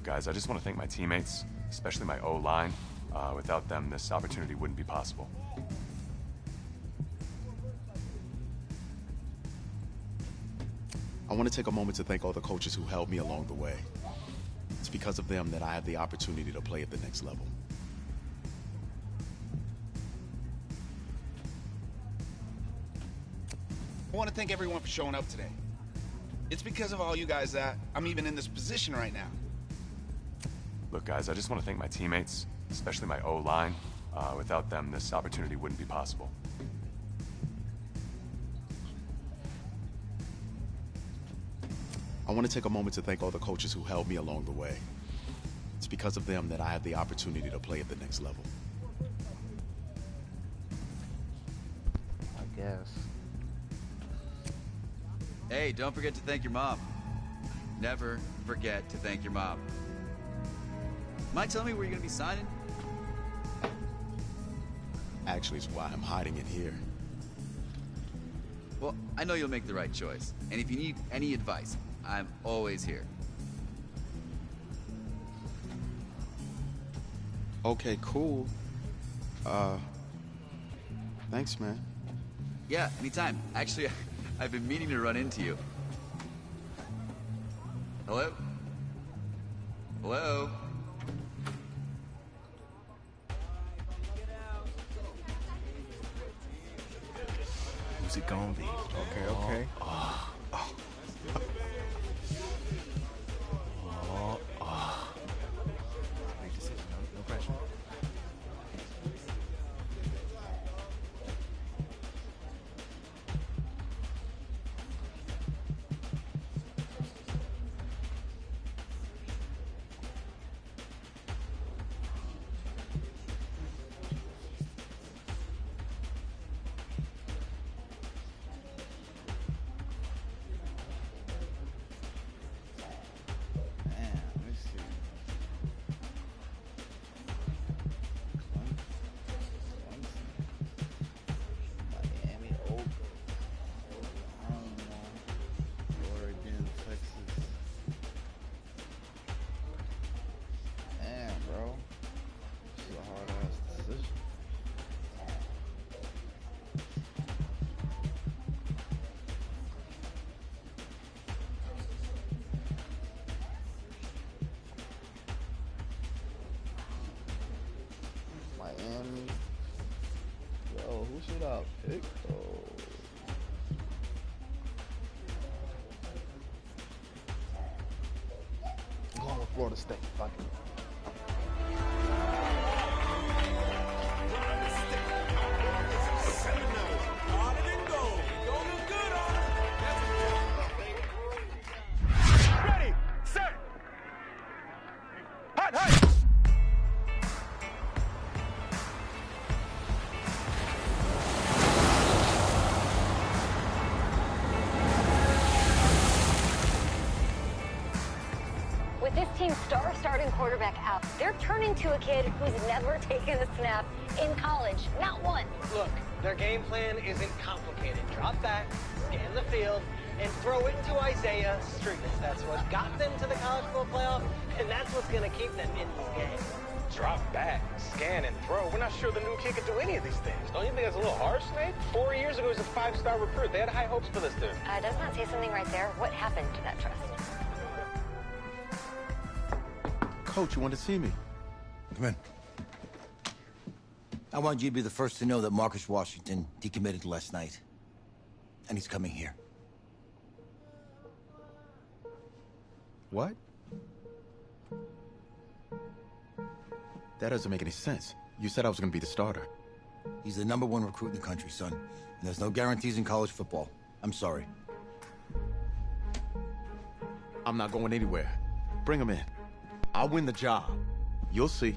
Look, guys, I just want to thank my teammates, especially my O-line. Without them, this opportunity wouldn't be possible. I want to take a moment to thank all the coaches who helped me along the way. It's because of them that I have the opportunity to play at the next level. I want to thank everyone for showing up today. It's because of all you guys that I'm even in this position right now. Look, guys, I just want to thank my teammates, especially my O-line. Without them, this opportunity wouldn't be possible. I want to take a moment to thank all the coaches who helped me along the way. It's because of them that I have the opportunity to play at the next level. I guess. Hey, don't forget to thank your mom. Never forget to thank your mom. Mind telling me where you're gonna be signing? Actually, it's why I'm hiding in here. Well, I know you'll make the right choice. And if you need any advice, I'm always here. Okay, cool. Thanks, man. Yeah, anytime. Actually, I've been meaning to run into you. Hello? Hello? Who's it gonna be? Okay. Make decision. No pressure. Miami. Yo, who should I pick though? I'm going with Florida State. Fuck it. Ready, set, hot, hot. With this team's star starting quarterback out, they're turning to a kid who's never taken a snap in college. Not one. Look, their game plan isn't complicated. Drop back, scan the field, and throw it to Isaiah Streetless. That's what got them to the college football playoff, and that's what's going to keep them in this game. Drop back, scan, and throw. We're not sure the new kid can do any of these things. Don't you think that's a little harsh, Nate? 4 years ago, he was a 5-star recruit. They had high hopes for this dude. Does not say something right there. What happened to that trust? Coach, you want to see me? Come in. I want you to be the first to know that Marcus Washington decommitted last night. And he's coming here. What? That doesn't make any sense. You said I was going to be the starter. He's the #1 recruit in the country, son. And there's no guarantees in college football. I'm sorry. I'm not going anywhere. Bring him in. I'll win the job. You'll see.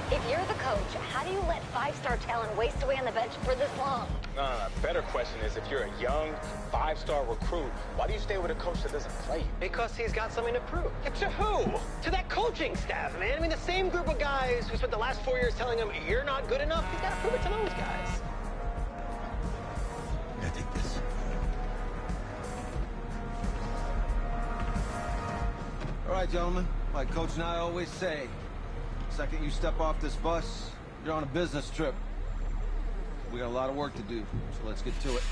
If you're the coach, how do you let 5-star talent waste away on the bench for this long? No. Better question is, if you're a young 5-star recruit, why do you stay with a coach that doesn't play you? Because he's got something to prove. To who? To that coaching staff, man. I mean, the same group of guys who spent the last 4 years telling him, you're not good enough. He's got to prove it to those guys. All right, gentlemen. Like Coach and I always say, second you step off this bus, you're on a business trip. We got a lot of work to do, so let's get to it.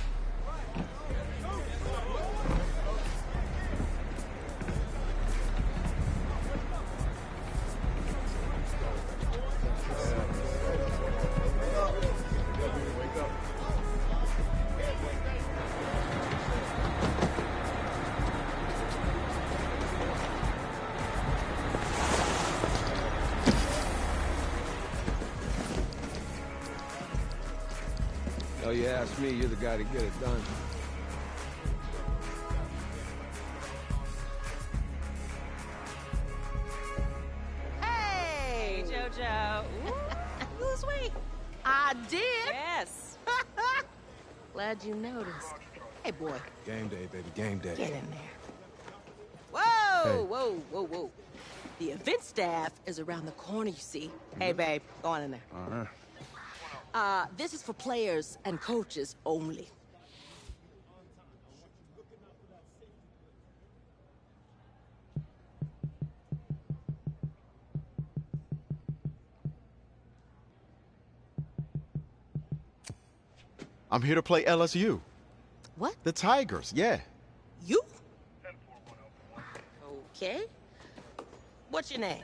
Oh, you ask me, you're the guy to get it done. Hey, JoJo. Ooh, lose weight. I did. Yes. Glad you noticed. Hey, boy. Game day, baby, game day. Get in there. Whoa, whoa, whoa, whoa. The event staff is around the corner, you see. Hey, babe, go on in there. This is for players and coaches only. I'm here to play LSU. What? The Tigers, yeah. You? Okay. What's your name?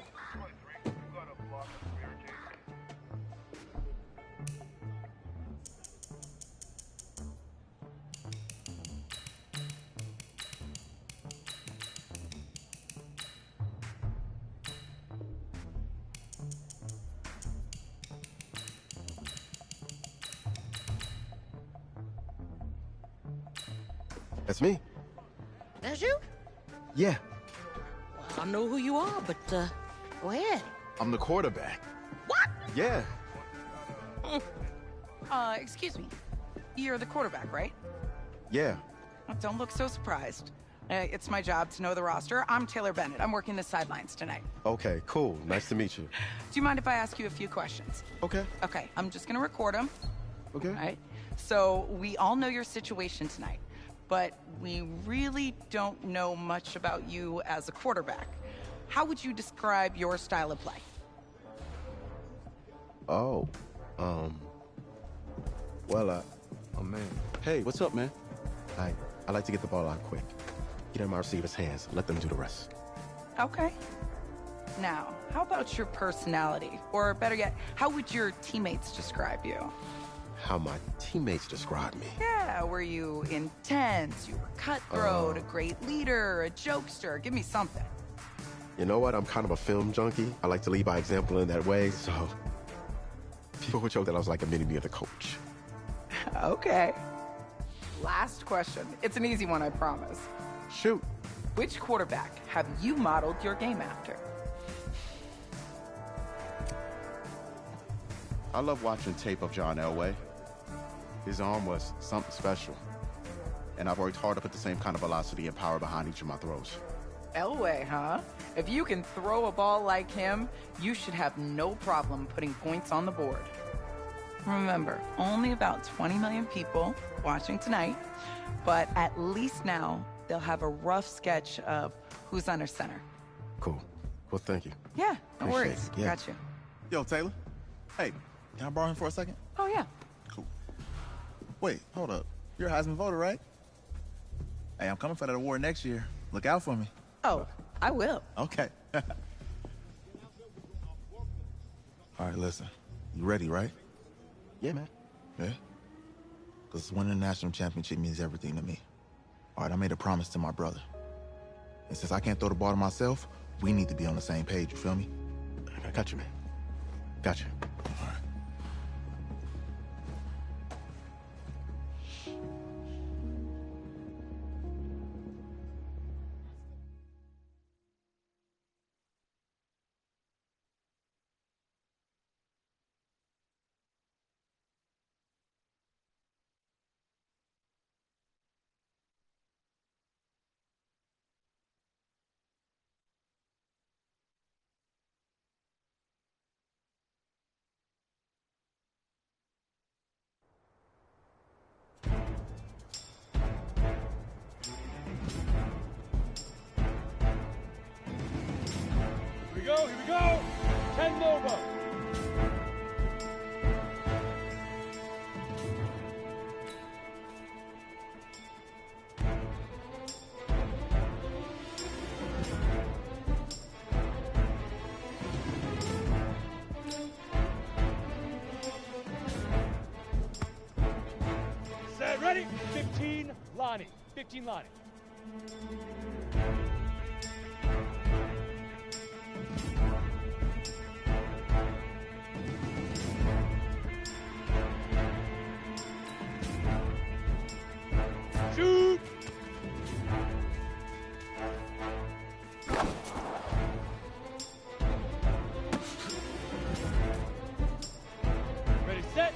That's me. That's you? Yeah, Well, I know who you are, but, go ahead. I'm the quarterback. What? Yeah. Excuse me. You're the quarterback, right? Yeah. Don't look so surprised. It's my job to know the roster. I'm Taylor Bennett. I'm working the sidelines tonight. Okay, cool. Nice to meet you. Do you mind if I ask you a few questions? Okay. Okay, I'm just gonna record them. Okay. All right? So, we all know your situation tonight, but we really don't know much about you as a quarterback. How would you describe your style of play? Oh, well, Oh, man. hey, what's up, man? I like to get the ball out quick. Get in my receiver's hands. Let them do the rest. Okay. Now, how about your personality? Or better yet, how would your teammates describe you? How my teammates describe me. Yeah, were you intense? You were cutthroat, a great leader, a jokester? Give me something. You know what? I'm kind of a film junkie. I like to lead by example in that way, so people would joke that I was like a mini-me of the coach. Okay. Last question. It's an easy one, I promise. Shoot. Which quarterback have you modeled your game after? I love watching tape of John Elway. His arm was something special. And I've worked hard to put the same kind of velocity and power behind each of my throws. Elway, huh? If you can throw a ball like him, you should have no problem putting points on the board. Remember, only about 20 million people watching tonight, but at least now they'll have a rough sketch of who's under center. Cool. Well, thank you. Yeah, no Appreciate worries. it, yeah. Got you. Yo, Taylor. Hey, can I borrow him for a second? Oh, yeah. Cool. Wait, hold up. You're a Heisman voter, right? Hey, I'm coming for that award next year. Look out for me. Oh, I will. Okay. All right, listen. You ready, right? Yeah, man. Yeah? Because winning the national championship means everything to me. All right, I made a promise to my brother. And since I can't throw the ball to myself, we need to be on the same page, you feel me? I got you, man. Got you. All right. Here we go! 10 Nova! Set, ready? 15 Lonnie. 15 Lonnie. Shoot! Ready, set.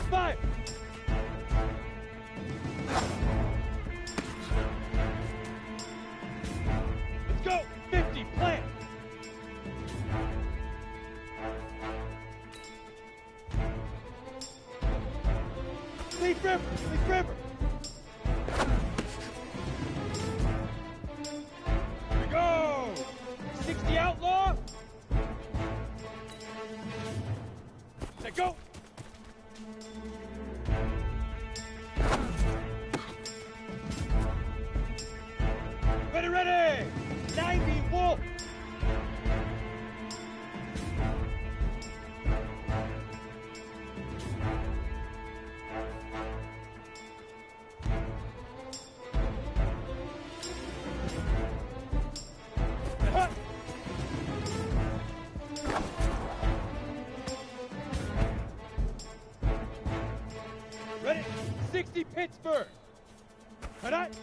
Fire! Let's go! 50, plant! Leaf river! Leaf river! Here we go! 60 outlaw! Let go! Ready, ready! 90 wolf! Uh-huh. Ready? 60 Pittsburgh! Alright?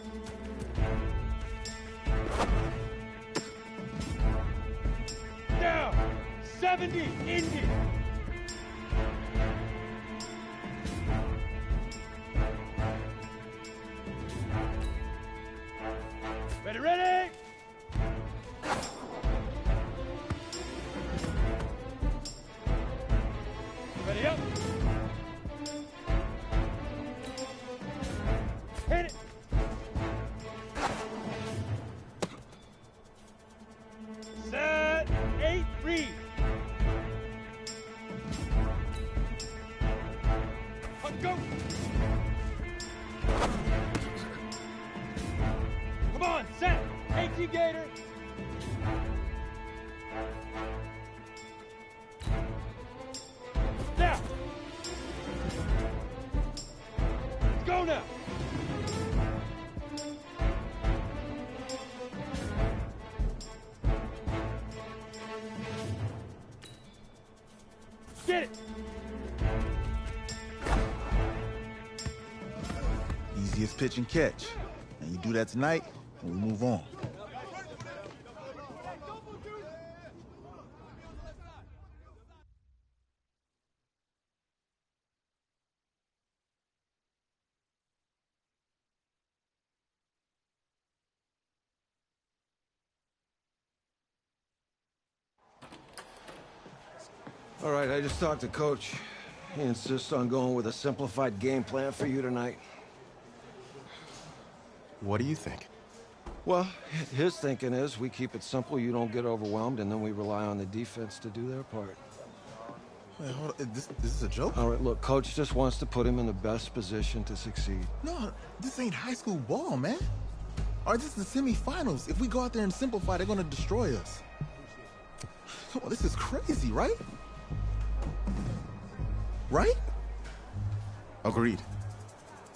Now, 70 Indy! Ready, ready! Ready up! Hit it! Set! 8, read! Go! Come on, set! 18 Gator! Now! Let's go now! Get it! Easiest pitch and catch. And you do that tonight, and we move on. All right, I just talked to Coach. He insists on going with a simplified game plan for you tonight. What do you think? Well, his thinking is we keep it simple, you don't get overwhelmed, and then we rely on the defense to do their part. Wait, hold on. This is a joke? All right, look, Coach just wants to put him in the best position to succeed. No, this ain't high school ball, man. All right, this is the semifinals. If we go out there and simplify, they're gonna destroy us. Oh, this is crazy, right? Right? Agreed.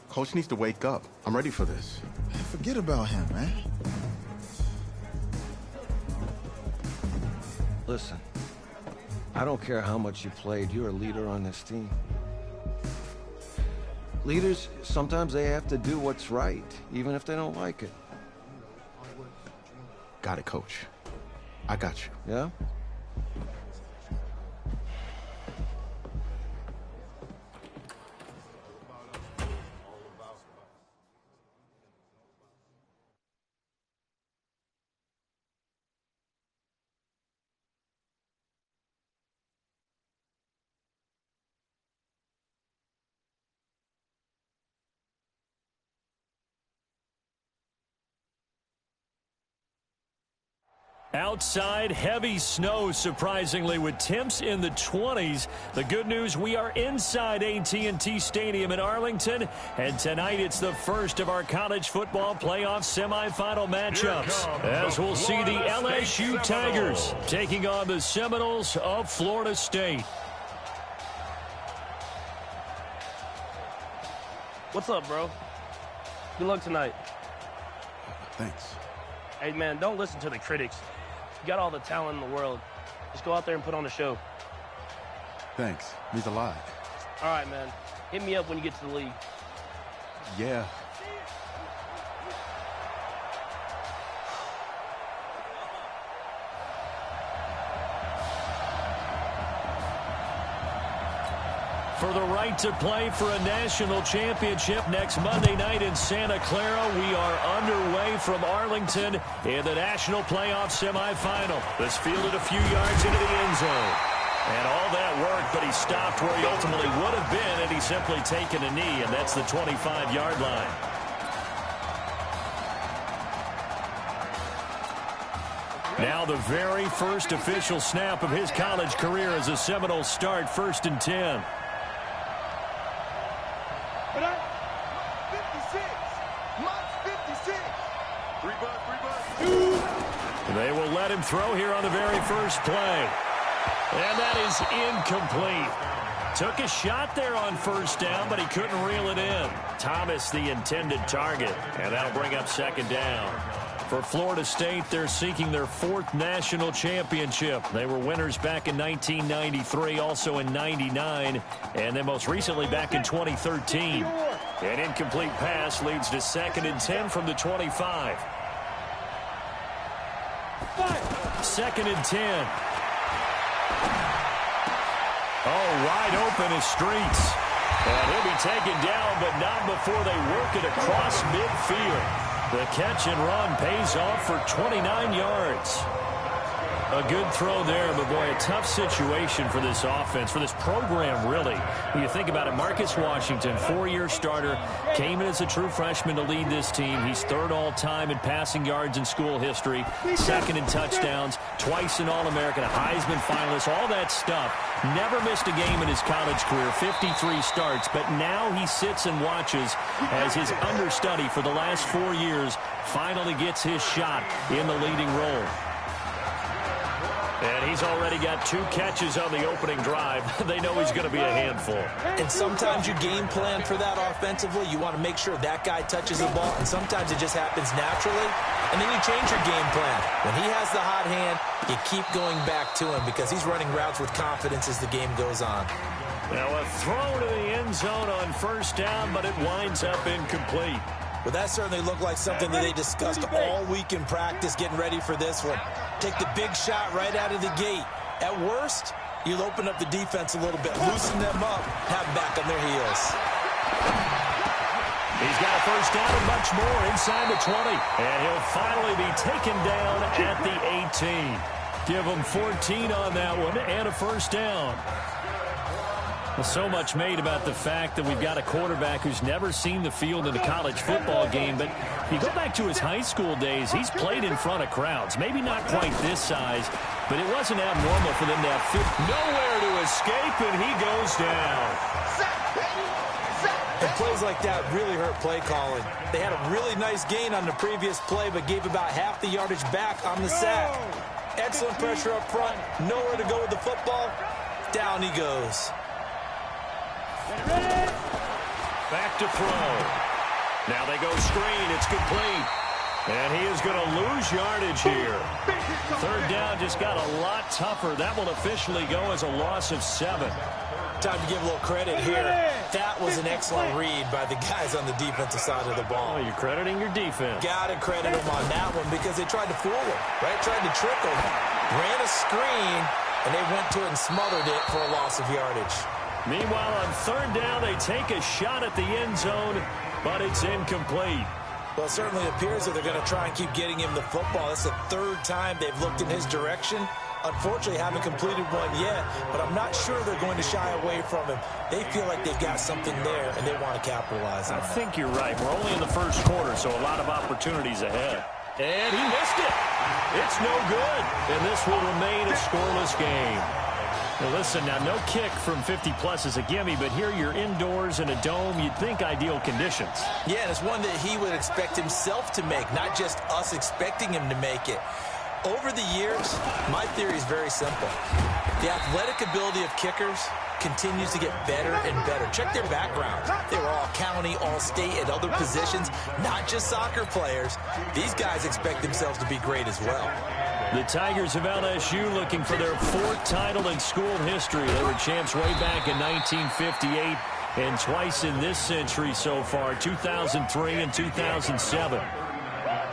Coach needs to wake up. I'm ready for this. Forget about him, man. Listen, I don't care how much you played, you're a leader on this team. Leaders, sometimes they have to do what's right, even if they don't like it. Got it, Coach. I got you. Yeah? Outside, heavy snow, surprisingly, with temps in the 20s. The good news, we are inside AT&T Stadium in Arlington, and tonight it's the first of our college football playoff semifinal matchups, as we'll see the LSU Tigers taking on the Seminoles of Florida State. What's up, bro? Good luck tonight. Thanks. Hey, man, don't listen to the critics. You got all the talent in the world. Just go out there and put on a show. Thanks. Means a lot. All right, man. Hit me up when you get to the league. Yeah. For the right to play for a national championship next Monday night in Santa Clara, we are underway from Arlington in the national playoff semifinal. This fielded a few yards into the end zone. And all that worked, but he stopped where he ultimately would have been, and he's simply taken a knee, and that's the 25-yard line. Now the very first official snap of his college career as a Seminoles start, 1st and 10. They will let him throw here on the very first play. And that is incomplete. Took a shot there on 1st down, but he couldn't reel it in. Thomas, the intended target, and that'll bring up 2nd down. For Florida State, they're seeking their 4th national championship. They were winners back in 1993, also in 99, and then most recently back in 2013. An incomplete pass leads to 2nd and 10 from the 25. 2nd and 10. Oh, wide open is Streets. And he'll be taken down, but not before they work it across midfield. The catch and run pays off for 29 yards. A good throw there, but boy, a tough situation for this offense, for this program, really. When you think about it, Marcus Washington, 4-year starter, came in as a true freshman to lead this team. He's 3rd all-time in passing yards in school history, 2nd in touchdowns, twice an All-American, a Heisman finalist, all that stuff. Never missed a game in his college career, 53 starts, but now he sits and watches as his understudy for the last 4 years finally gets his shot in the leading role. And he's already got 2 catches on the opening drive. They know he's going to be a handful. And sometimes you game plan for that offensively. You want to make sure that guy touches the ball, and sometimes it just happens naturally. And then you change your game plan. When he has the hot hand, you keep going back to him because he's running routes with confidence as the game goes on. Now a throw to the end zone on 1st down, but it winds up incomplete. Well, that certainly looked like something that they discussed all week in practice, getting ready for this one. Take the big shot right out of the gate. At worst, you'll open up the defense a little bit, loosen them up, have them back on their heels. He's got a 1st down and much more inside the 20. And he'll finally be taken down at the 18. Give him 14 on that one and a 1st down. Well, so much made about the fact that we've got a quarterback who's never seen the field in a college football game. But if you go back to his high school days, he's played in front of crowds. Maybe not quite this size, but it wasn't abnormal for them to have nowhere to escape, and he goes down. And plays like that really hurt play calling. They had a really nice gain on the previous play, but gave about half the yardage back on the sack. Excellent pressure up front, nowhere to go with the football. Down he goes. Back to throw. Now they go screen. It's complete. And he is going to lose yardage here. 3rd down just got a lot tougher. That will officially go as a loss of 7. Time to give a little credit here. That was an excellent read by the guys on the defensive side of the ball. Oh, you're crediting your defense. Got to credit them on that one because they tried to fool him, right? Tried to trick him. Ran a screen, and they went to it and smothered it for a loss of yardage. Meanwhile, on 3rd down, they take a shot at the end zone, but it's incomplete. Well, it certainly appears that they're going to try and keep getting him the football. It's the 3rd time they've looked in his direction. Unfortunately, haven't completed one yet, but I'm not sure they're going to shy away from him. They feel like they've got something there, and they want to capitalize on it. I think you're right. We're only in the 1st quarter, so a lot of opportunities ahead. And he missed it. It's no good. And this will remain a scoreless game. Now listen, now no kick from 50-plus is a gimme, but here you're indoors in a dome. You'd think ideal conditions. Yeah, and it's one that he would expect himself to make, not just us expecting him to make it. Over the years, my theory is very simple. The athletic ability of kickers continues to get better and better. Check their background. They were all county, all state, at other positions, not just soccer players. These guys expect themselves to be great as well. The Tigers of LSU looking for their 4th title in school history. They were champs way back in 1958 and twice in this century so far, 2003 and 2007.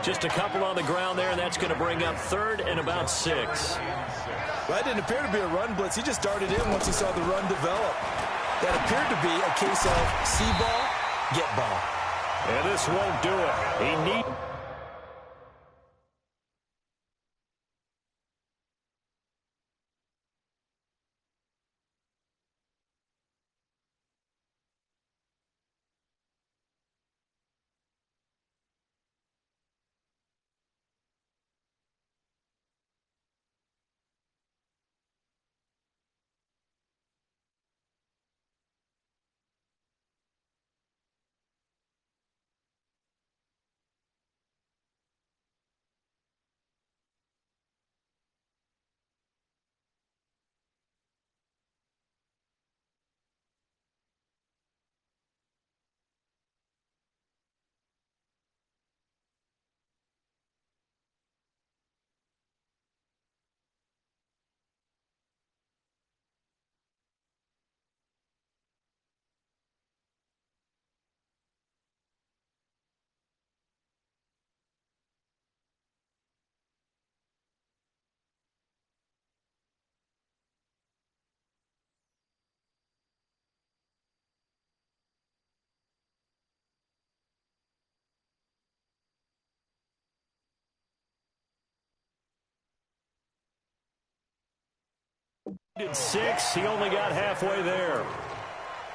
Just a couple on the ground there, and that's going to bring up 3rd and about 6. Well, that didn't appear to be a run blitz. He just started in once he saw the run develop. That appeared to be a case of see ball, get ball. And this won't do it. He needs... At 6, he only got halfway there.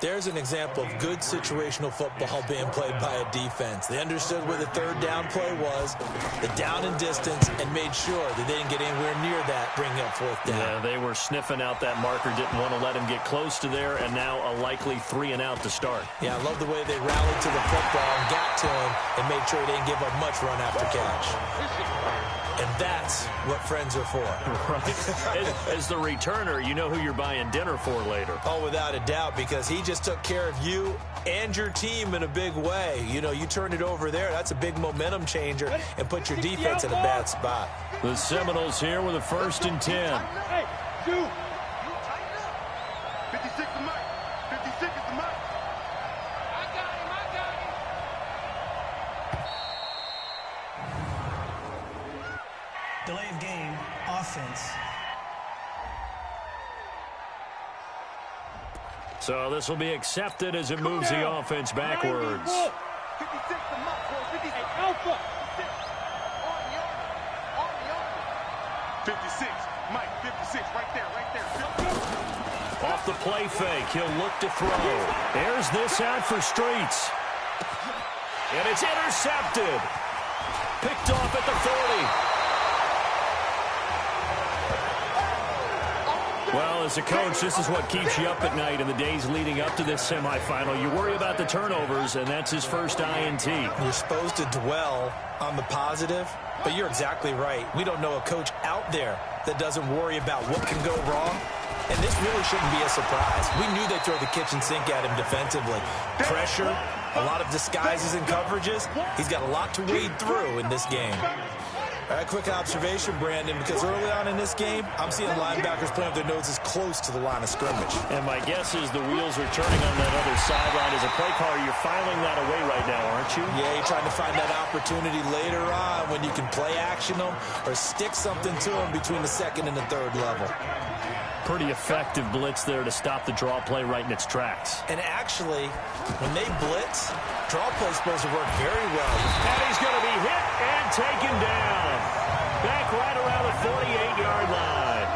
There's an example of good situational football being played by a defense. They understood where the 3rd down play was, the down and distance, and made sure that they didn't get anywhere near that, bringing up 4th down. Yeah, they were sniffing out that marker, didn't want to let him get close to there, and now a likely 3 and out to start. Yeah, I love the way they rallied to the football and got to him and made sure he didn't give up much run after catch. And that's what friends are for. Right. As the returner, you know who you're buying dinner for later. Oh, without a doubt, because he just took care of you and your team in a big way. You know, you turn it over there, that's a big momentum changer and put your defense in a bad spot. The Seminoles here with a 1st and 10. Hey, 2. 56 is Mike. 56 is the Mike. Delay of game, offense. So this will be accepted as it moves the offense backwards. 56 Alpha. 56, Mike, 56, right there. Off the play fake, he'll look to throw. There's this out for Streets. And it's intercepted. Picked off at the 40. Well, as a coach, this is what keeps you up at night in the days leading up to this semifinal. You worry about the turnovers, and that's his first INT. You're supposed to dwell on the positive, but you're exactly right. We don't know a coach out there that doesn't worry about what can go wrong, and this really shouldn't be a surprise. We knew they'd throw the kitchen sink at him defensively. Pressure, a lot of disguises and coverages. He's got a lot to wade through in this game. All right, quick observation, Brandon, because early on in this game, I'm seeing linebackers playing with their noses close to the line of scrimmage. And my guess is the wheels are turning on that other sideline. As a play caller, you're filing that away right now, aren't you? Yeah, you're trying to find that opportunity later on when you can play action them or stick something to them between the 2nd and the 3rd level. Pretty effective blitz there to stop the draw play right in its tracks. And actually, when they blitz, draw play's supposed to work very well. And he's going to be hit and taken down. Back right around the 48-yard line.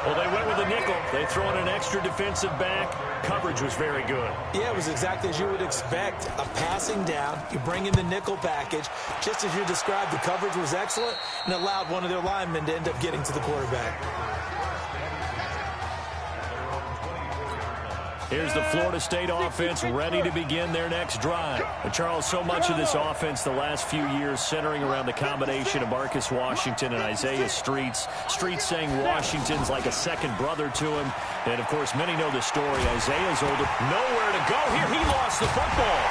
Well, they went with the nickel. They throw in an extra defensive back. Coverage was very good. Yeah, it was exactly as you would expect. A passing down, you bring in the nickel package. Just as you described, the coverage was excellent and allowed one of their linemen to end up getting to the quarterback. Here's the Florida State offense ready to begin their next drive. But Charles, so much of this offense the last few years centering around the combination of Marcus Washington and Isaiah Streets. Streets saying Washington's like a second brother to him. And, of course, many know the story. Isaiah's older. Nowhere to go here. He lost the football.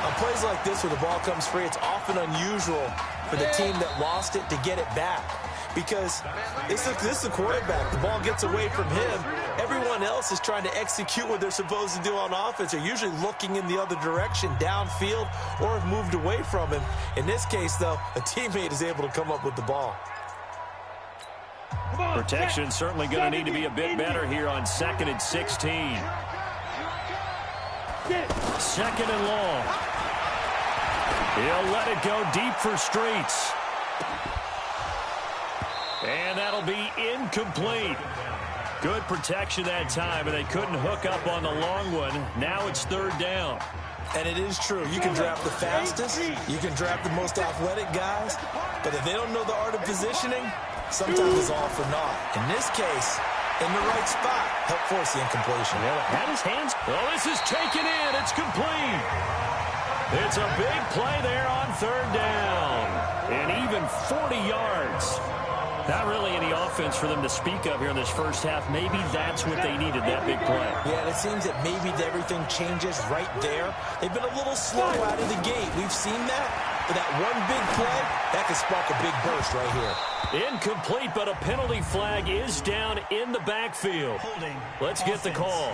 On plays like this where the ball comes free, it's often unusual for the team that lost it to get it back. Because this is the quarterback. The ball gets away from him. Everyone else is trying to execute what they're supposed to do on offense. They're usually looking in the other direction, downfield, or have moved away from him. In this case, though, a teammate is able to come up with the ball. Protection certainly going to need to be a bit better here on 2nd and 16. 2nd and long. He'll let it go deep for Streets. And that'll be incomplete. Good protection that time, and they couldn't hook up on the long one. Now it's 3rd down. And it is true. You can draft the fastest. You can draft the most athletic guys. But if they don't know the art of positioning, sometimes it's all for naught. In this case, in the right spot, help force the incompletion. Well, it had his hands. Oh, this is taken in. It's complete. It's a big play there on 3rd down. And even 40 yards. Not really any offense for them to speak of here in this first half. Maybe that's what they needed, that big play. Yeah, and it seems that maybe everything changes right there. They've been a little slow out of the gate. We've seen that. But that one big play, that could spark a big burst right here. Incomplete, but a penalty flag is down in the backfield. Let's get the call.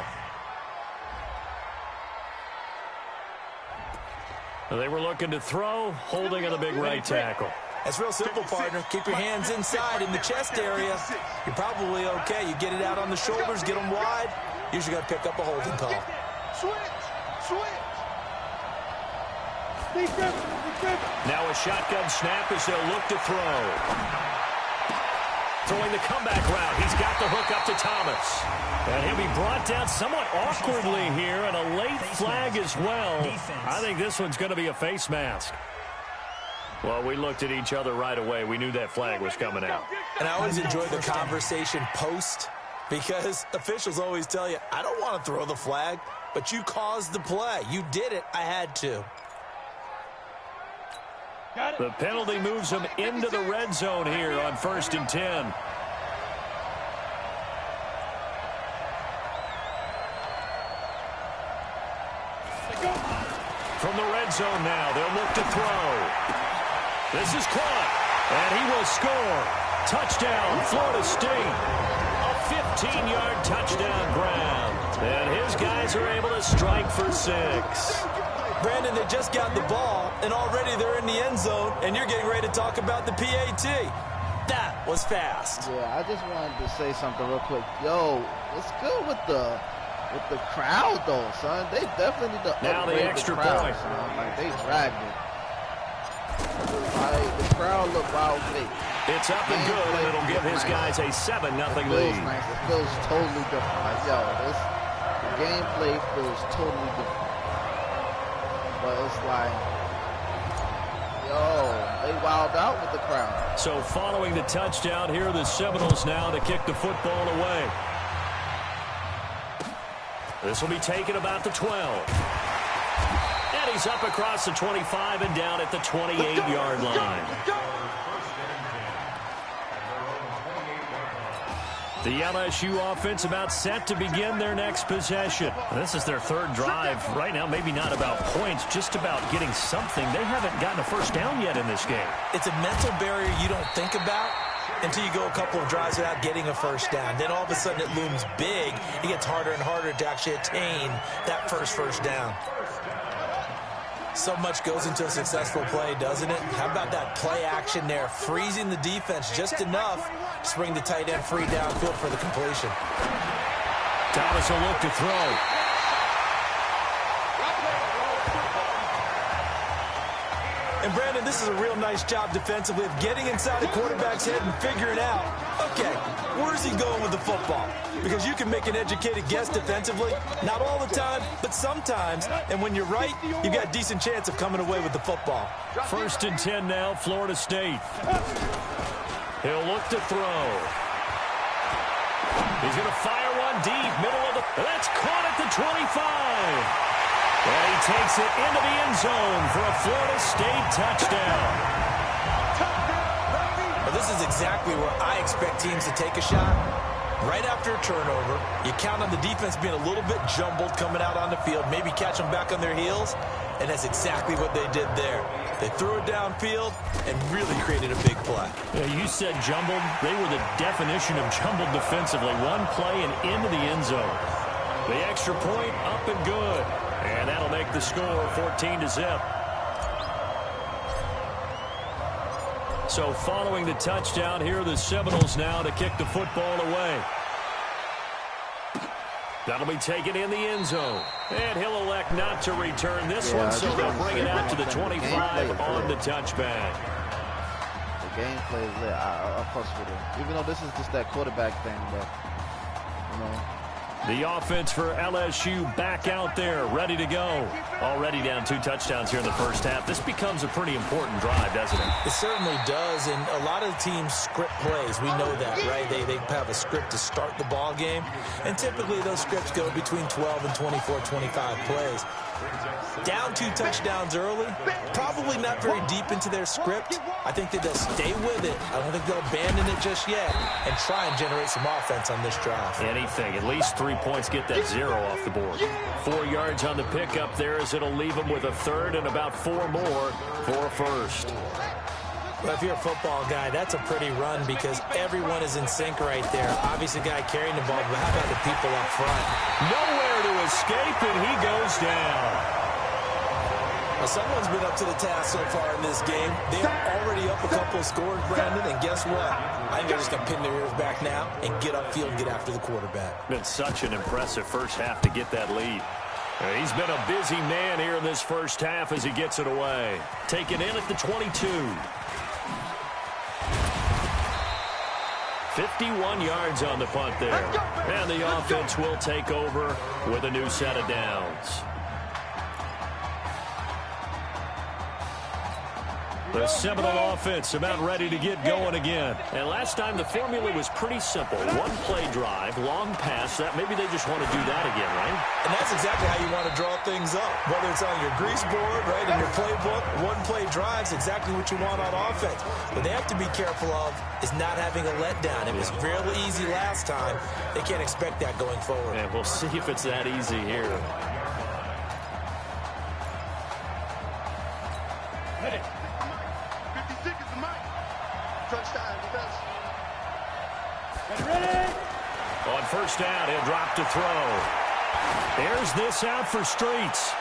They were looking to throw, holding on the big right tackle. That's real simple, partner. Keep your hands inside in the chest area. You're probably okay. You get it out on the shoulders, get them wide. Usually got to pick up a holding call. Now a shotgun snap as they'll look to throw. Throwing the comeback route. He's got the hook up to Thomas. And he'll be brought down somewhat awkwardly here, and a late flag as well. I think this one's going to be a face mask. Well, we looked at each other right away. We knew that flag was coming out. And I always enjoy the conversation post because officials always tell you, I don't want to throw the flag, but you caused the play. You did it. I had to. The penalty moves them into the red zone here on 1st and 10. From the red zone now, they'll look to throw. This is caught, and he will score. Touchdown, Florida State. A 15-yard touchdown grab. And his guys are able to strike for 6. Brandon, they just got the ball, and already they're in the end zone, and you're getting ready to talk about the PAT. That was fast. Yeah, I just wanted to say something real quick. Yo, what's good with the crowd, though, son? They definitely need to now upgrade the extra crowd, point. son. Like, they dragged it. Like, the crowd look wild fake. It's up and good, and it'll give his guys a 7-0 lead. Nice. It feels totally different. Like, yo, this gameplay feels totally different. But it's like, yo, they wild out with the crowd. So following the touchdown, here are the Seminoles now to kick the football away. This will be taken about the 12. And he's up across the 25 and down at the 28-yard line. The LSU offense about set to begin their next possession. This is their 3rd drive. Right now, maybe not about points, just about getting something. They haven't gotten a first down yet in this game. It's a mental barrier you don't think about until you go a couple of drives without getting a first down. Then all of a sudden it looms big. It gets harder and harder to actually attain that first down. So much goes into a successful play, doesn't it? How about that play action there, freezing the defense just enough to bring the tight end free downfield for the completion. Thomas will look to throw. And Brandon, this this is a real nice job defensively of getting inside the quarterback's head and figuring out, okay, where's he going with the football? Because you can make an educated guess defensively, not all the time, but sometimes. And when you're right, you've got a decent chance of coming away with the football. 1st and 10 now, Florida State. He'll look to throw. He's going to fire one deep, middle of the... That's caught at the 25. And he takes it into the end zone for a Florida State touchdown. Well, this is exactly where I expect teams to take a shot. Right after a turnover, you count on the defense being a little bit jumbled coming out on the field, maybe catch them back on their heels, and that's exactly what they did there. They threw it downfield and really created a big play. Yeah, you said jumbled. They were the definition of jumbled defensively. One play and into the end zone. The extra point up and good. And that'll make the score 14-0. So following the touchdown, here are the Seminoles now to kick the football away. That'll be taken in the end zone. And he'll elect not to return this one, so they'll bring it out to the 25 on the touchback. The gameplay is lit. I'll push with it. Even though this is just that quarterback thing, but, you know. The offense for LSU back out there, ready to go. Already down 2 touchdowns here in the first half. This becomes a pretty important drive, doesn't it? It certainly does, and a lot of the teams script plays. We know that, right? They have a script to start the ball game, and typically those scripts go between 12 and 24, 25 plays. Down 2 touchdowns early, probably not very deep into their script. I think that they'll stay with it. I don't think they'll abandon it just yet and try and generate some offense on this drive. Anything, at least 3 points, get that 0 off the board. 4 yards on the pickup there as it'll leave them with a 3rd and about 4 more for a 1st. Well, if you're a football guy, that's a pretty run because everyone is in sync right there. Obviously, the guy carrying the ball, but how about the people up front? Nowhere to escape, and he goes down. Well, someone's been up to the task so far in this game. They're already up a couple of scores, Brandon, and guess what? I think they're just going to pin their ears back now and get upfield and get after the quarterback. Been such an impressive first half to get that lead. He's been a busy man here in this first half as he gets it away. Taken in at the 22. 51 yards on the punt there. And the offense will take over with a new set of downs. The Seminole offense about ready to get going again. And last time the formula was pretty simple. 1-play drive, long pass. That maybe they just want to do that again, right? And that's exactly how you want to draw things up. Whether it's on your grease board, right, in your playbook, 1-play drives, exactly what you want on offense. What they have to be careful of is not having a letdown. It was fairly easy last time. They can't expect that going forward. And we'll see if it's that easy here. On first down, he'll drop to throw. There's this out for Streets.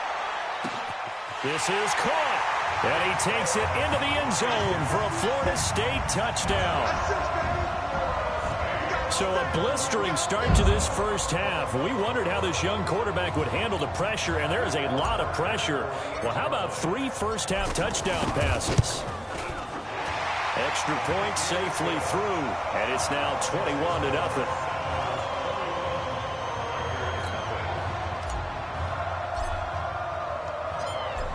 This is caught. And he takes it into the end zone for a Florida State touchdown. So a blistering start to this first half. We wondered how this young quarterback would handle the pressure, and there is a lot of pressure. Well, how about 3 first-half touchdown passes? Extra point safely through, and it's now 21-0.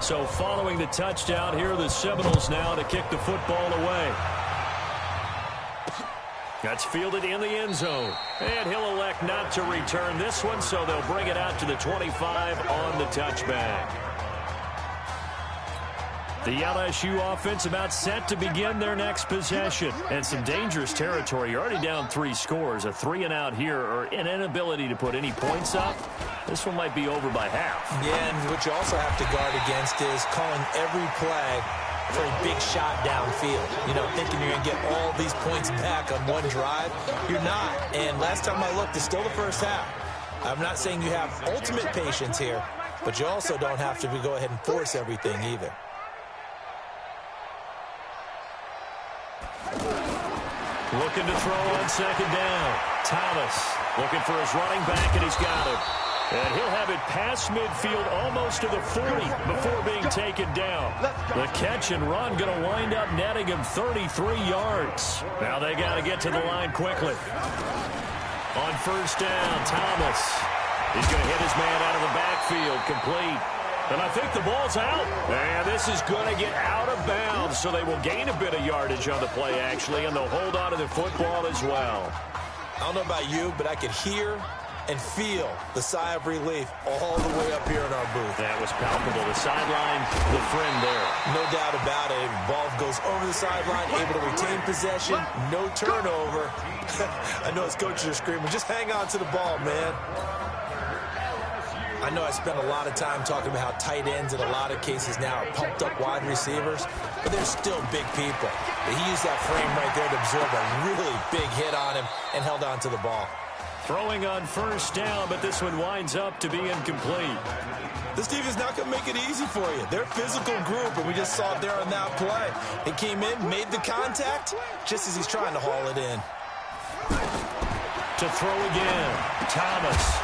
So following the touchdown, here are the Seminoles now to kick the football away. That's fielded in the end zone. And he'll elect not to return this one, so they'll bring it out to the 25 on the touchback. The LSU offense about set to begin their next possession. And some dangerous territory. You're already down 3 scores. A 3-and-out here, or an inability to put any points up. This one might be over by half. Yeah, and what you also have to guard against is calling every play for a big shot downfield. You know, thinking you're going to get all these points back on one drive. You're not. And last time I looked, it's still the first half. I'm not saying you have ultimate patience here, but you also don't have to go ahead and force everything either. Looking to throw on second down. Thomas looking for his running back, and he's got him. And he'll have it past midfield almost to the 40 before being taken down. The catch and run going to wind up netting him 33 yards. Now they got to get to the line quickly. On first down, Thomas. He's going to hit his man out of the backfield, complete. And I think the ball's out. And this is going to get out of bounds, so they will gain a bit of yardage on the play, actually, and they'll hold on to the football as well. I don't know about you, but I could hear and feel the sigh of relief all the way up here in our booth. That was palpable. The sideline, the friend there. No doubt about it. Ball goes over the sideline, able to retain possession, no turnover. I know his coaches are screaming, just hang on to the ball, man. I know I spent a lot of time talking about how tight ends in a lot of cases now are pumped up wide receivers, but they're still big people. But he used that frame right there to absorb a really big hit on him and held on to the ball. Throwing on first down, but this one winds up to be incomplete. This defense is not going to make it easy for you. They're a physical group, and we just saw it there on that play. It came in, made the contact, just as he's trying to haul it in. To throw again, Thomas.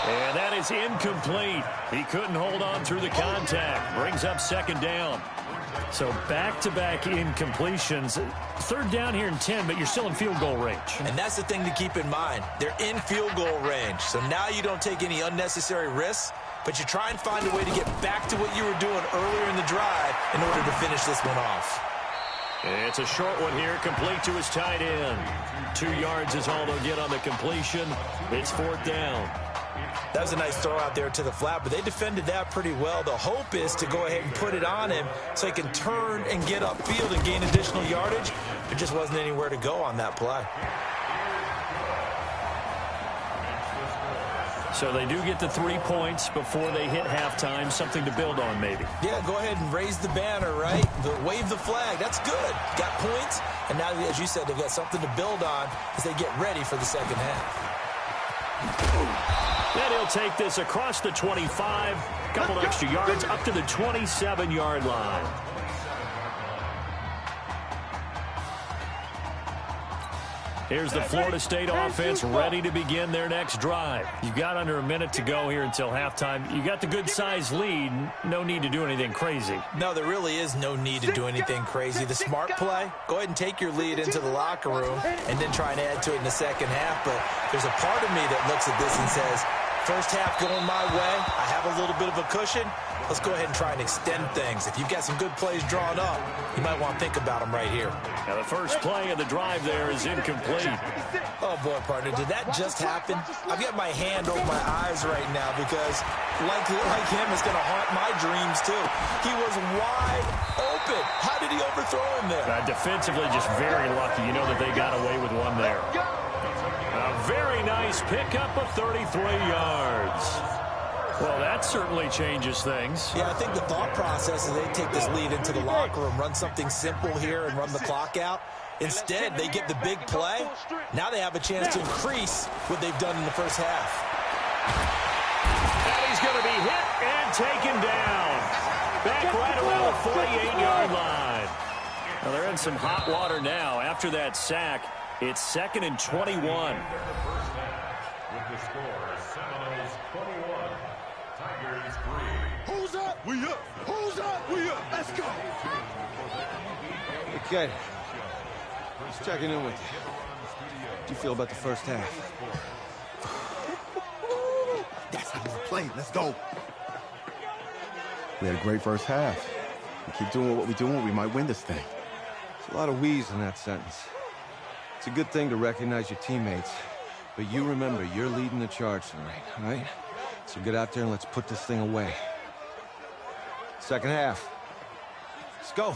And that is incomplete. He couldn't hold on through the contact. Brings up second down. So back-to-back incompletions. Third down here and 10, but you're still in field goal range. And that's the thing to keep in mind. They're in field goal range. So now you don't take any unnecessary risks, but you try and find a way to get back to what you were doing earlier in the drive in order to finish this one off. It's a short one here, complete to his tight end. 2 yards is all they'll get on the completion. It's fourth down. That was a nice throw out there to the flat, but they defended that pretty well. The hope is to go ahead and put it on him so he can turn and get upfield and gain additional yardage. There just wasn't anywhere to go on that play. So they do get the 3 points before they hit halftime, something to build on maybe. Yeah, go ahead and raise the banner, right? Wave the flag. That's good. Got points, and now, as you said, they've got something to build on as they get ready for the second half. And he'll take this across the 25, couple extra yards up to the 27-yard line. Here's the Florida State offense ready to begin their next drive. You've got under a minute to go here until halftime. You got the good-sized lead. No need to do anything crazy. No, there really is no need to do anything crazy. The smart play, go ahead and take your lead into the locker room and then try and add to it in the second half. But there's a part of me that looks at this and says, first half going my way, I have a little bit of a cushion. Let's go ahead and try and extend things. If you've got some good plays drawn up, you might want to think about them right here. Now the first play of the drive there is incomplete. Oh, boy, partner, did that just happen? I've got my hand over my eyes right now because, like him, it's going to haunt my dreams, too. He was wide open. How did he overthrow him there? Defensively, just very lucky. You know that they got away with one there. A very nice pickup of 33 yards. Well, that certainly changes things. Yeah, I think the thought process is they take this lead into the locker room, run something simple here and run the clock out. Instead, they get the big play. Now they have a chance to increase what they've done in the first half. And he's going to be hit and taken down. Back right around the 48-yard line. Well, they're in some hot water now. After that sack, it's 2nd and 21. With the score, Seminoles 21, Tigers 3. Who's up? We up. Who's up? We up. Let's go. Okay. Just checking in with you. How do you feel about the first half? That's how we play. Let's go. We had a great first half. We keep doing what we're doing, we might win this thing. There's a lot of wheeze in that sentence. It's a good thing to recognize your teammates, but you remember you're leading the charge tonight, all right? So get out there and let's put this thing away. Second half. Let's go.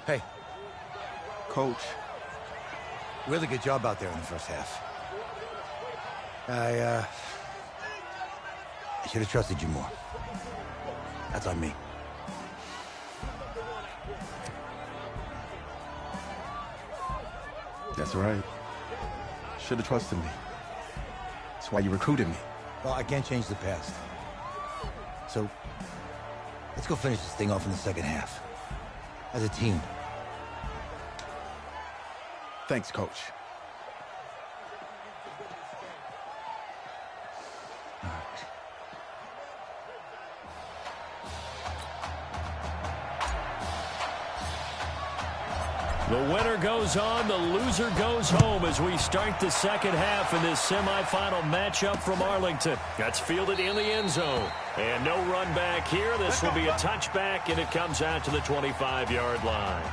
Hey. Coach. Really good job out there in the first half. I should have trusted you more. That's on me. That's right. Should have trusted me. That's why you recruited me. Well, I can't change the past. So, let's go finish this thing off in the second half. As a team. Thanks, Coach. The winner goes on, the loser goes home as we start the second half in this semifinal matchup from Arlington. That's fielded in the end zone. And no run back here. This will be a touchback, and it comes out to the 25-yard line.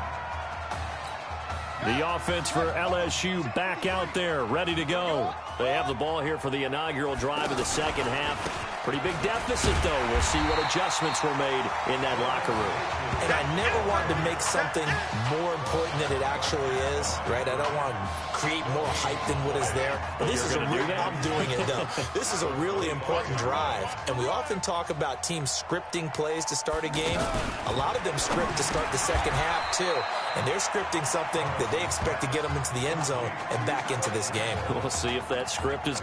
The offense for LSU back out there, ready to go. They have the ball here for the inaugural drive of the second half. Pretty big deficit, though. We'll see what adjustments were made in that locker room. And I never wanted to make something more important than it actually is, right? I don't want to create more hype than what is there. But this is a real, I'm doing it, though. This is a really important drive. And we often talk about teams scripting plays to start a game. A lot of them script to start the second half, too. And they're scripting something that they expect to get them into the end zone and back into this game. We'll see if that script is...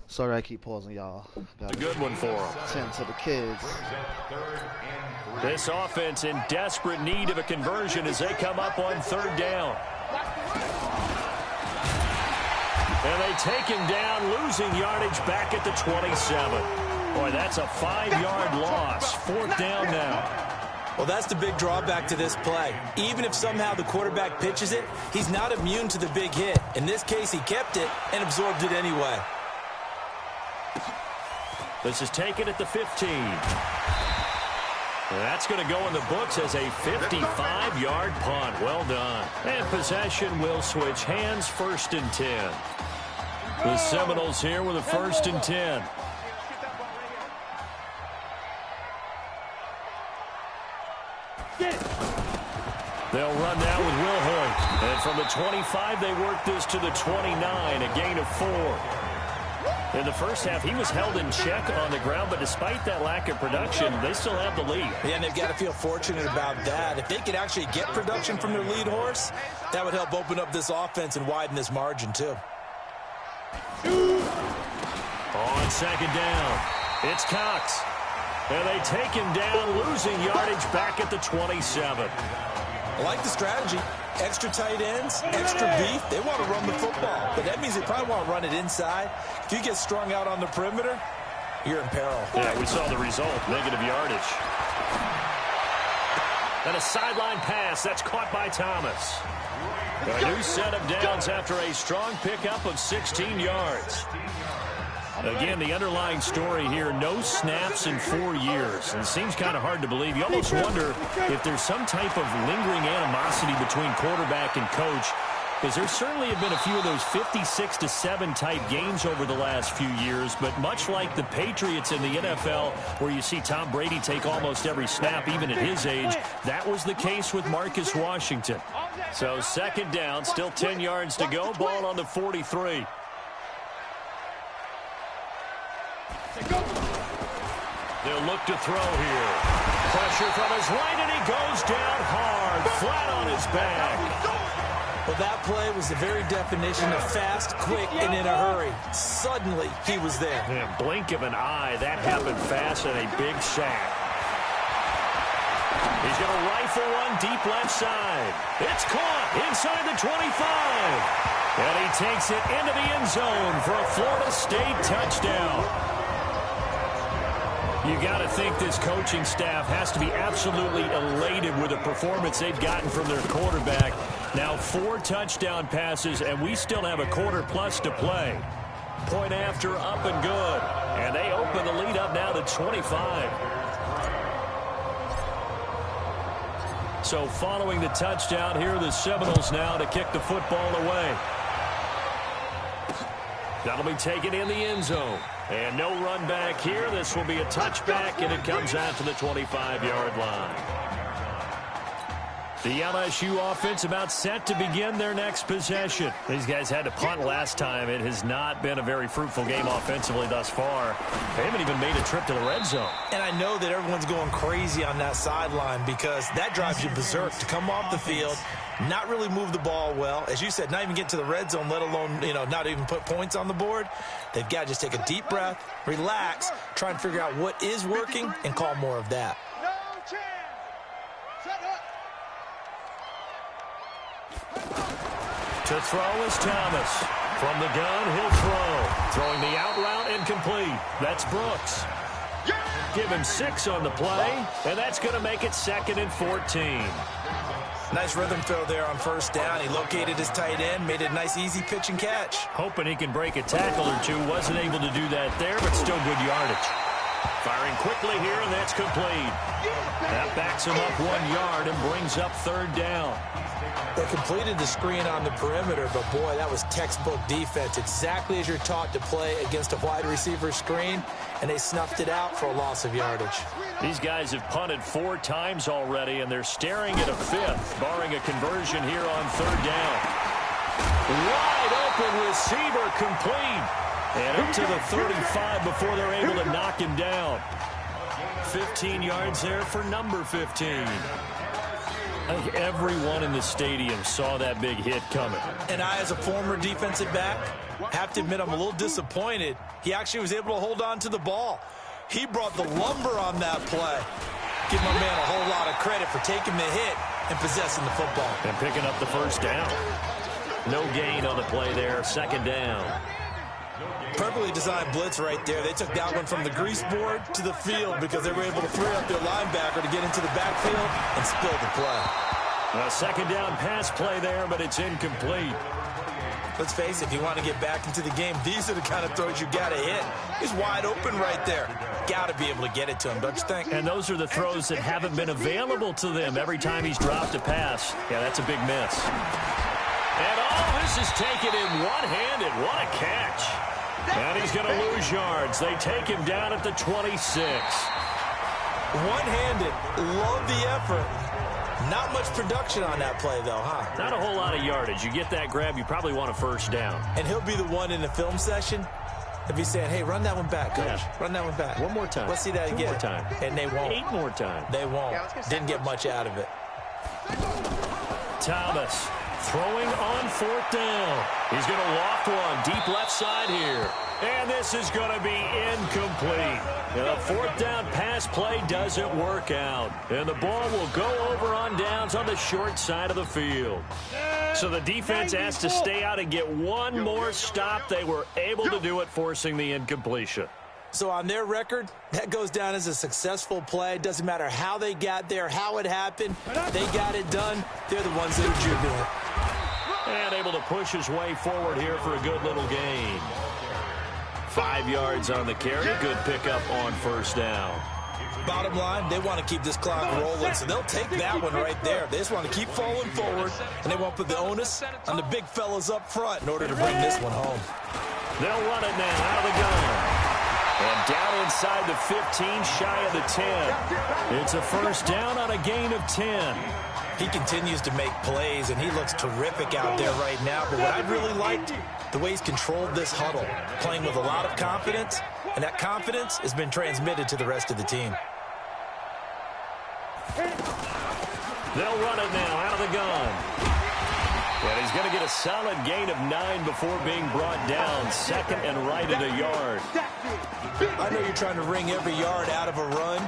Sorry I keep pausing, y'all. A good one for them. Tend to the kids. This offense in desperate need of a conversion as they come up on third down. And they take him down, losing yardage back at the 27. Boy, that's a 5-yard loss. Fourth down now. Well, that's the big drawback to this play. Even if somehow the quarterback pitches it, he's not immune to the big hit. In this case, he kept it and absorbed it anyway. This is taken at the 15. That's going to go in the books as a 55-yard punt. Well done. And possession will switch hands, 1st and 10. The Seminoles here with a 1st and 10. They'll run now with Will Hoyt. And from the 25, they work this to the 29, a gain of 4. In the first half, he was held in check on the ground, but despite that lack of production, they still have the lead. Yeah, and they've got to feel fortunate about that. If they could actually get production from their lead horse, that would help open up this offense and widen this margin, too. On second down, it's Cox. And they take him down, losing yardage back at the 27. I like the strategy. Extra tight ends, extra beef. They want to run the football, but that means they probably want to run it inside. If you get strung out on the perimeter, you're in peril. Yeah, we saw the result, negative yardage. And a sideline pass, that's caught by Thomas. A new set of downs after a strong pickup of 16 yards. Again, the underlying story here, no snaps in 4 years. And it seems kind of hard to believe. You almost wonder if there's some type of lingering animosity between quarterback and coach, because there certainly have been a few of those 56-7 type games over the last few years. But much like the Patriots in the NFL, where you see Tom Brady take almost every snap, even at his age, that was the case with Marcus Washington. So second down, still 10 yards to go, ball on the 43. They'll look to throw here. Pressure from his right, and he goes down hard, flat on his back. Well, that play was the very definition of fast, quick, and in a hurry. Suddenly, he was there. Yeah, blink of an eye, that happened fast, and a big sack. He's going to rifle one deep left side. It's caught inside the 25. And he takes it into the end zone for a Florida State touchdown. You got to think this coaching staff has to be absolutely elated with the performance they've gotten from their quarterback. Now 4 touchdown passes, and we still have a quarter plus to play. Point after, up and good. And they open the lead up now to 25. So following the touchdown, here are the Seminoles now to kick the football away. That'll be taken in the end zone. And no run back here. This will be a touchback, and it comes out to the 25-yard line. The LSU offense about set to begin their next possession. These guys had to punt last time. It has not been a very fruitful game offensively thus far. They haven't even made a trip to the red zone. And I know that everyone's going crazy on that sideline because that drives you berserk to come off the field, not really move the ball well. As you said, not even get to the red zone, let alone, not even put points on the board. They've got to just take a deep breath, relax, try and figure out what is working, and call more of that. To throw is Thomas. From the gun, he'll throw. Throwing the out route incomplete. That's Brooks. Give him 6 on the play, and that's going to make it 2nd and 14. Nice rhythm throw there on first down. He located his tight end, made it a nice easy pitch and catch. Hoping he can break a tackle or two. Wasn't able to do that there, but still good yardage. Firing quickly here, and that's complete. That backs him up 1 yard and brings up 3rd down. They completed the screen on the perimeter, but boy, that was textbook defense. Exactly as you're taught to play against a wide receiver screen, and they snuffed it out for a loss of yardage. These guys have punted 4 times already, and they're staring at a 5th, barring a conversion here on 3rd down. Wide open receiver complete. And up to the 35 before they're able to knock him down. 15 yards there for number 15. I think everyone in the stadium saw that big hit coming. And I, as a former defensive back, have to admit I'm a little disappointed. He actually was able to hold on to the ball. He brought the lumber on that play. Give my man a whole lot of credit for taking the hit and possessing the football. And picking up the first down. No gain on the play there, 2nd down. Perfectly designed blitz right there. They took that one from the grease board to the field because they were able to free up their linebacker to get into the backfield and spill the play. A 2nd down pass play there, but it's incomplete. Let's face it, if you want to get back into the game, these are the kind of throws you got to hit. He's wide open right there. Got to be able to get it to him, don't you think? And those are the throws that haven't been available to them every time he's dropped a pass. Yeah, that's a big miss. And all this is taken in one-handed. What a catch. And he's going to lose yards. They take him down at the 26. One-handed. Love the effort. Not much production on that play, though, huh? Not a whole lot of yardage. You get that grab, you probably want a 1st down. And he'll be the one in the film session. He'll be saying, hey, run that one back, coach. Yeah. Run that one back. 1 more time. Let's see that 2 again. more time. And they won't. 8 more times. They won't. Didn't get much out of it. Thomas throwing on 4th down. He's going to loft one deep left side here. And this is going to be incomplete. And the 4th down pass play doesn't work out. And the ball will go over on downs on the short side of the field. So the defense has to stay out and get one more stop. They were able to do it, forcing the incompletion. So on their record, that goes down as a successful play. Doesn't matter how they got there, how it happened. They got it done. They're the ones that are jubilant. And able to push his way forward here for a good little gain. 5 yards on the carry. Good pickup on 1st down. Bottom line, they want to keep this clock rolling, so they'll take that one right there. They just want to keep falling forward, and they want to put the onus on the big fellas up front in order to bring this one home. They'll run it now out of the gun. And down inside the 15, shy of the 10. It's a 1st down on a gain of 10. He continues to make plays, and he looks terrific out there right now. But what I really liked, the way he's controlled this huddle, playing with a lot of confidence, and that confidence has been transmitted to the rest of the team. They'll run it now out of the gun. And he's going to get a solid gain of 9 before being brought down. Second and right at a yard. I know you're trying to wring every yard out of a run,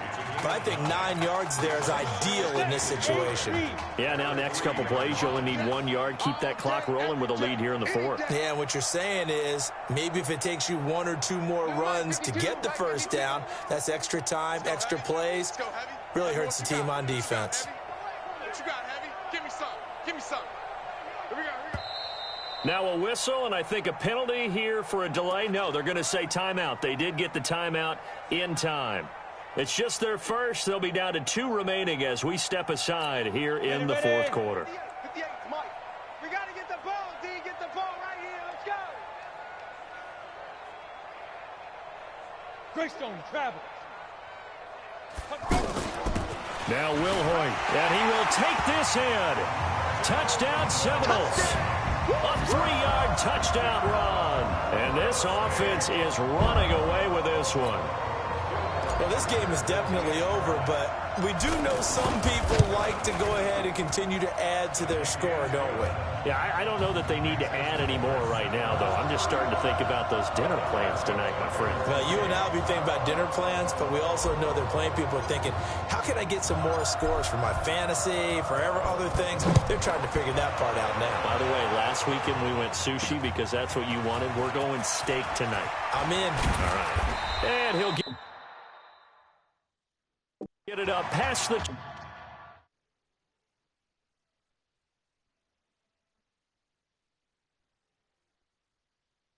but I think 9 yards there is ideal in this situation. Yeah, now next couple plays, you only need 1 yard. Keep that clock rolling with a lead here in the fourth. Yeah, what you're saying is maybe if it takes you 1 or 2 more runs to get the first down, that's extra time, extra plays. Really hurts the team on defense. What you got, Heavy? Give me some. Give me some. Here we go. Now a whistle, and I think a penalty here for a delay. No, they're going to say timeout. They did get the timeout in time. It's just their first. They'll be down to 2 remaining as we step aside here in the fourth quarter. 58, Mike. We got to get the ball, D. Get the ball right here. Let's go. Greystone travels. Now Wilhoit, and he will take this in. Touchdown Seminoles. A 3-yard touchdown run. And this offense is running away with this one. Well, this game is definitely over, but we do know some people like to go ahead and continue to add to their score, don't we? Yeah, I don't know that they need to add any more right now, though. I'm just starting to think about those dinner plans tonight, my friend. Well, you and I will be thinking about dinner plans, but we also know they're playing people are thinking, how can I get some more scores for my fantasy, for other things? They're trying to figure that part out now. By the way, last weekend we went sushi because that's what you wanted. We're going steak tonight. I'm in. All right. And he'll get it up past the...